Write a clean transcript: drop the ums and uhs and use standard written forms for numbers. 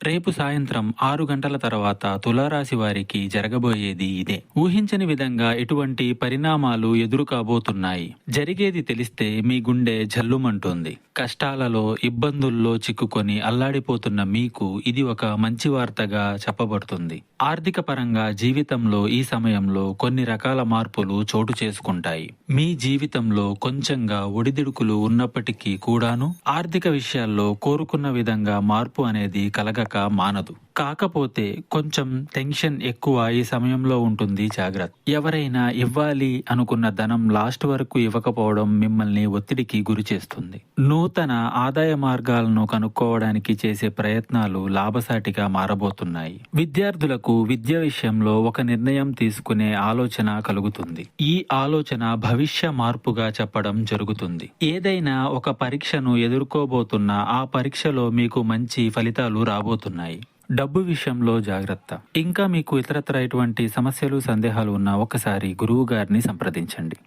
రేపు సాయంత్రం 6 గంటల తర్వాత తులారాశి వారికి జరగబోయేది ఇదే. ఊహించని విధంగా ఎటువంటి పరిణామాలు ఎదురు కాబోతున్నాయి. జరిగేది తెలిస్తే మీ గుండె జల్లుమంటుంది. కష్టాలలో, ఇబ్బందుల్లో చిక్కుకొని అల్లాడిపోతున్న మీకు ఇది ఒక మంచి వార్తగా చెప్పబడుతుంది. ఆర్థిక పరంగా జీవితంలో ఈ సమయంలో కొన్ని రకాల మార్పులు చోటు చేసుకుంటాయి. మీ జీవితంలో కొంచెంగా ఒడిదుడుకులు ఉన్నప్పటికీ కూడాను ఆర్థిక విషయాల్లో కోరుకున్న విధంగా మార్పు అనేది కలగక మానదు. కాకపోతే కొంచెం టెన్షన్ ఎక్కువ ఈ సమయంలో ఉంటుంది. జాగ్రత్త. ఎవరైనా ఇవ్వాలి అనుకున్న ధనం లాస్ట్ వరకు ఇవ్వకపోవడం మిమ్మల్ని ఒత్తిడికి గురి చేస్తుంది. నూతన ఆదాయ మార్గాలను కనుక్కోవడానికి చేసే ప్రయత్నాలు లాభసాటిగా మారబోతున్నాయి. విద్యార్థులకు విద్య విషయంలో ఒక నిర్ణయం తీసుకునే ఆలోచన కలుగుతుంది. ఈ ఆలోచన భవిష్య మార్పుగా చెప్పడం జరుగుతుంది. ఏదైనా ఒక పరీక్షను ఎదుర్కోబోతున్న ఆ పరీక్షలో మీకు మంచి ఫలితాలు రాబోతున్నాయి. డబ్బు విషయంలో జాగ్రత్త. ఇంకా మీకు ఇతరత్ర ఎటువంటి సమస్యలు, సందేహాలు ఉన్నా ఒకసారి గురువు గారిని సంప్రదించండి.